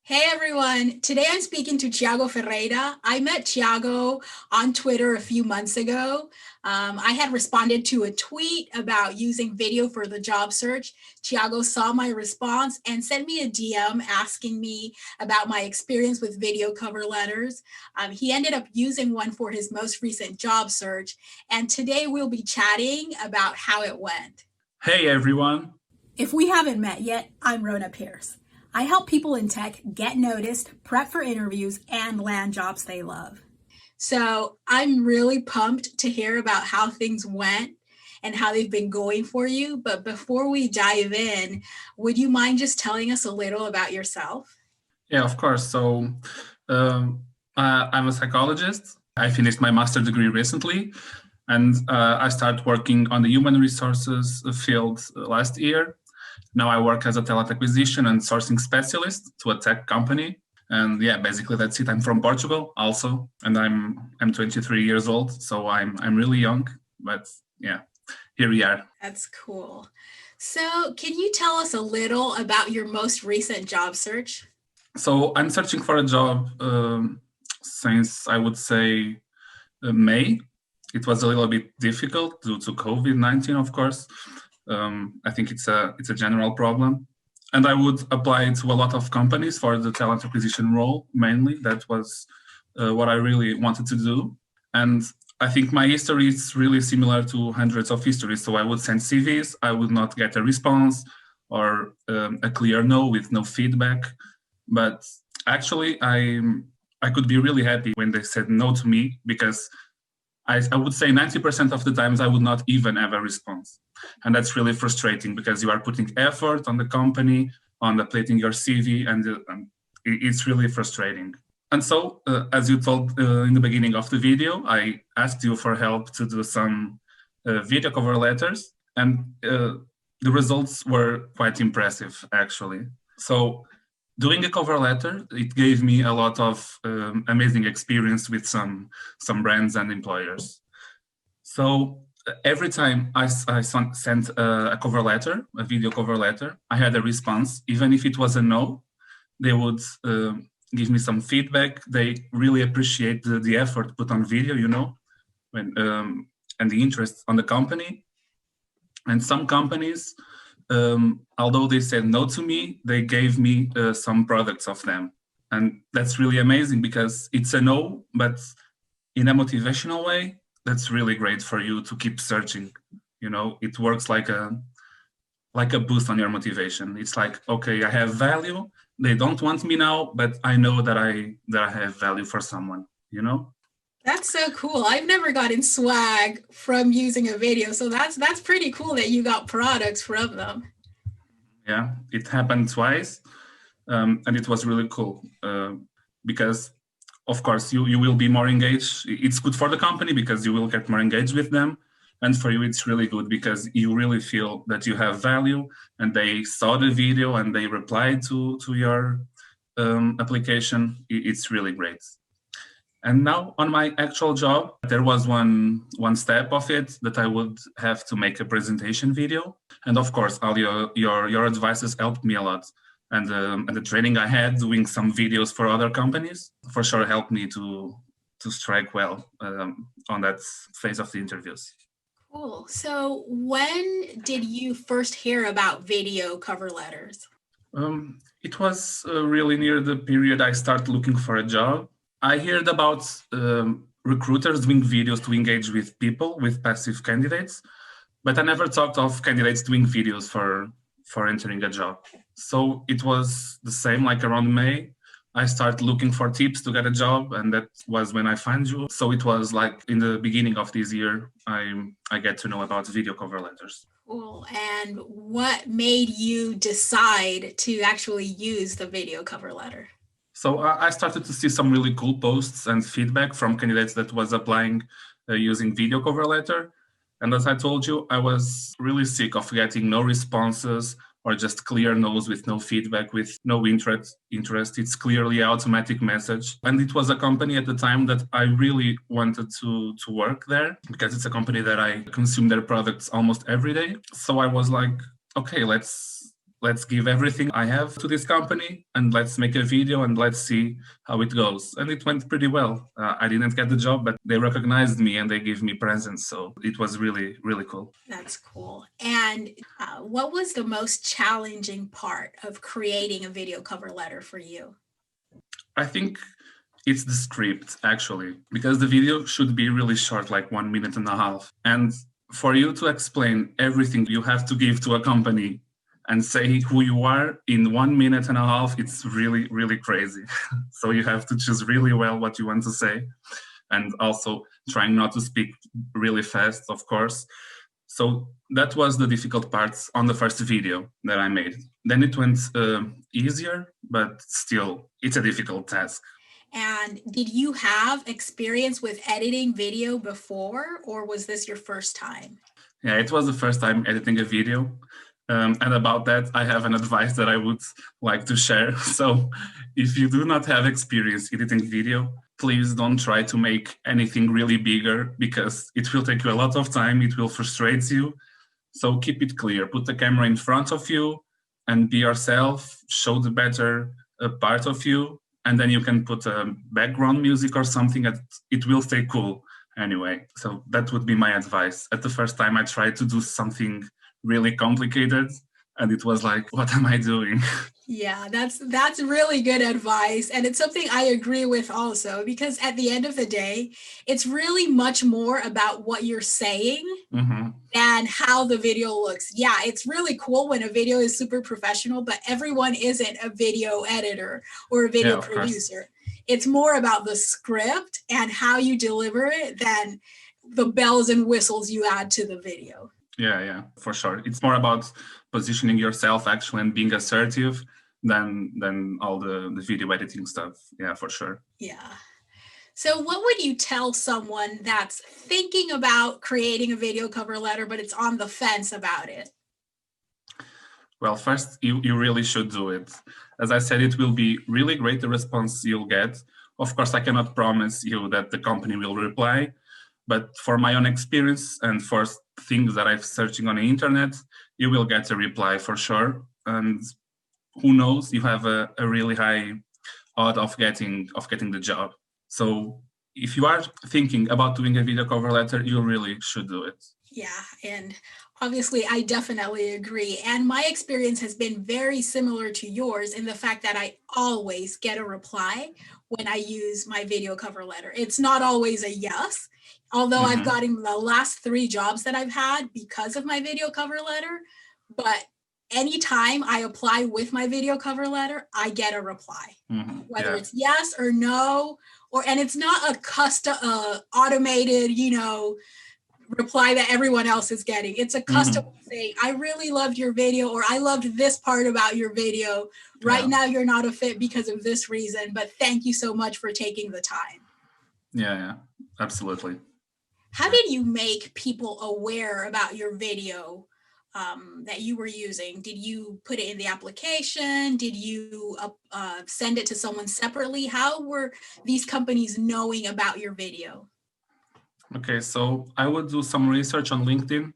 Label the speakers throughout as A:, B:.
A: Hey everyone, today I'm speaking to Tiago Ferreira. I met Tiago on Twitter a few months ago. I had responded to a tweet about using video for the job search. Tiago saw my response and sent me a DM asking me about my experience with video cover letters. He ended up using one for his most recent job search, and today we'll be chatting about how it went.
B: Hey everyone.
A: If we haven't met yet, I'm Rona Pierce. I help people in tech get noticed, prep for interviews, and land jobs they love. So I'm really pumped to hear about how things went and how they've been going for you. But before we dive in, would you mind just telling us a little about yourself?
B: Yeah, of course. I'm a psychologist. I finished my master's degree recently, and I started working on the human resources field last year. Now I work as a talent acquisition and sourcing specialist to a tech company. And yeah, basically that's it. I'm from Portugal also, and I'm 23 years old, so I'm really young. But yeah, here we are.
A: That's cool. So, can you tell us a little about your most recent job search?
B: So I'm searching for a job since I would say May. It was a little bit difficult due to COVID-19, of course. I think it's a general problem, and I would apply to a lot of companies for the talent acquisition role mainly. That was what I really wanted to do, and I think my history is really similar to hundreds of histories. So I would send CVs, I would not get a response or a clear no with no feedback. But actually, I could be really happy when they said no to me, because I would say 90% of the times I would not even have a response. And that's really frustrating because you are putting effort on the company, on updating your CV, and it's really frustrating. And so, as you told in the beginning of the video, I asked you for help to do some video cover letters, and the results were quite impressive, actually. So doing a cover letter, it gave me a lot of amazing experience with some brands and employers. So every time I sent a cover letter, a video cover letter, I had a response. Even if it was a no, they would give me some feedback. They really appreciate the effort put on video, when, and the interest on the company. And some companies, although they said no to me, they gave me some products of them. And that's really amazing because it's a no, but in a motivational way, that's really great for you to keep searching. It works like a boost on your motivation. It's like, okay, I have value. They don't want me now, but I know that I have value for someone.
A: That's so cool. I've never gotten swag from using a video, so that's pretty cool that you got products from them.
B: Yeah, it happened twice, and it was really cool because, of course, you will be more engaged. It's good for the company because you will get more engaged with them, and for you, it's really good because you really feel that you have value, and they saw the video and they replied to your application. It's really great. And now on my actual job, there was one step of it that I would have to make a presentation video. And of course, all your advices helped me a lot. And the training I had doing some videos for other companies for sure helped me to strike well on that phase of the interviews.
A: Cool. So when did you first hear about video cover letters?
B: It was really near the period I started looking for a job. I heard about recruiters doing videos to engage with people, with passive candidates, but I never thought of candidates doing videos for entering a job. So it was the same, like around May, I started looking for tips to get a job, and that was when I found you. So it was like in the beginning of this year, I get to know about video cover letters.
A: Cool. And what made you decide to actually use the video cover letter?
B: So I started to see some really cool posts and feedback from candidates that was applying using video cover letter. And as I told you, I was really sick of getting no responses or just clear no's with no feedback, with no interest. It's clearly an automatic message. And it was a company at the time that I really wanted to work there because it's a company that I consume their products almost every day. So I was like, okay, let's let's give everything I have to this company and let's make a video and let's see how it goes. And it went pretty well. I didn't get the job, but they recognized me and they gave me presents. So it was really, really cool.
A: That's cool. And what was the most challenging part of creating a video cover letter for you?
B: I think it's the script, actually, because the video should be really short, like 1.5 minutes. And for you to explain everything you have to give to a company and say who you are in 1.5 minutes, it's really, really crazy. So you have to choose really well what you want to say, and also trying not to speak really fast, of course. So that was the difficult parts on the first video that I made. Then it went easier, but still, it's a difficult task.
A: And did you have experience with editing video before, or was this your first time?
B: Yeah, it was the first time editing a video. And about that, I have an advice that I would like to share. So if you do not have experience editing video, please don't try to make anything really bigger, because it will take you a lot of time. It will frustrate you. So keep it clear. Put the camera in front of you and be yourself. Show the better part of you. And then you can put background music or something, and it will stay cool anyway. So that would be my advice. At the first time, I tried to do something really complicated, and it was like, what am I doing?
A: Yeah, that's really good advice. And it's something I agree with also, because at the end of the day, it's really much more about what you're saying than how the video looks. Yeah, it's really cool when a video is super professional, but everyone isn't a video editor or a video producer. It's more about the script and how you deliver it than the bells and whistles you add to the video.
B: Yeah, for sure. It's more about positioning yourself actually and being assertive than all the video editing stuff. Yeah, for sure.
A: Yeah. So what would you tell someone that's thinking about creating a video cover letter, but it's on the fence about it?
B: Well, first, you really should do it. As I said, it will be really great, the response you'll get. Of course, I cannot promise you that the company will reply, but for my own experience and for things that I'm searching on the internet, you will get a reply for sure. And who knows, you have a really high odds of getting the job. So if you are thinking about doing a video cover letter, you really should do it.
A: Yeah, and obviously I definitely agree. And my experience has been very similar to yours in the fact that I always get a reply when I use my video cover letter. It's not always a yes, although I've gotten the last 3 jobs that I've had because of my video cover letter. But anytime I apply with my video cover letter, I get a reply, whether it's yes or no, and it's not a custom automated, reply that everyone else is getting. It's a custom saying, I really loved your video, or I loved this part about your video. Right now, you're not a fit because of this reason, but thank you so much for taking the time.
B: Yeah, absolutely.
A: How did you make people aware about your video that you were using? Did you put it in the application? Did you send it to someone separately? How were these companies knowing about your video?
B: Okay, so I would do some research on LinkedIn,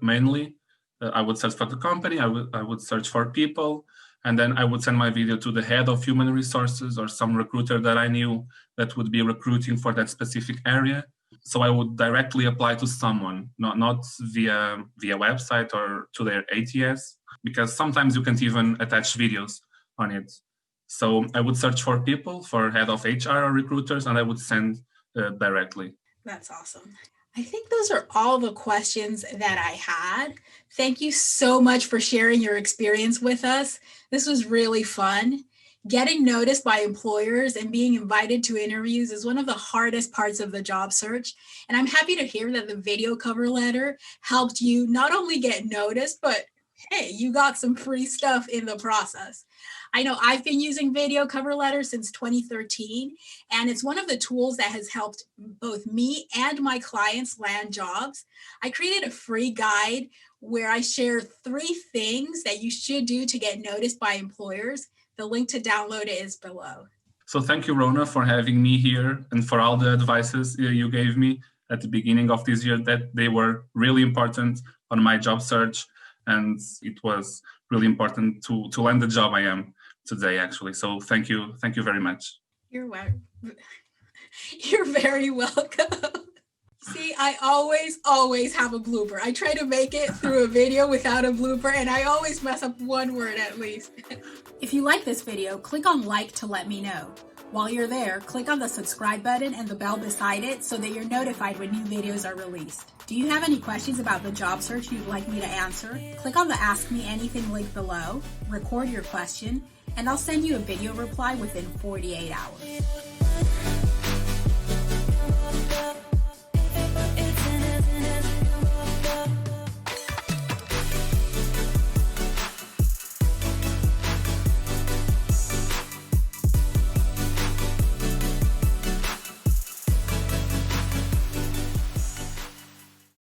B: mainly. I would search for the company, I would search for people, and then I would send my video to the head of human resources or some recruiter that I knew that would be recruiting for that specific area. So I would directly apply to someone, not via website or to their ATS, because sometimes you can't even attach videos on it. So I would search for people, for head of HR or recruiters, and I would send directly.
A: That's awesome. I think those are all the questions that I had. Thank you so much for sharing your experience with us. This was really fun. Getting noticed by employers and being invited to interviews is one of the hardest parts of the job search. And I'm happy to hear that the video cover letter helped you not only get noticed, but hey, you got some free stuff in the process. I know I've been using video cover letters since 2013, and it's one of the tools that has helped both me and my clients land jobs. I created a free guide where I share 3 things that you should do to get noticed by employers. The link to download it is below.
B: So thank you, Rona, for having me here and for all the advices you gave me at the beginning of this year, that they were really important on my job search. And it was really important to land the job I am today, actually. So thank you very much.
A: You're very welcome. See, I always have a blooper. I try to make it through a video without a blooper, and I always mess up one word at least. If you like this video, click on like to let me know. While you're there, click on the subscribe button and the bell beside it so that you're notified when new videos are released. Do you have any questions about the job search you'd like me to answer? Click on the Ask Me Anything link below, record your question, and I'll send you a video reply within 48 hours.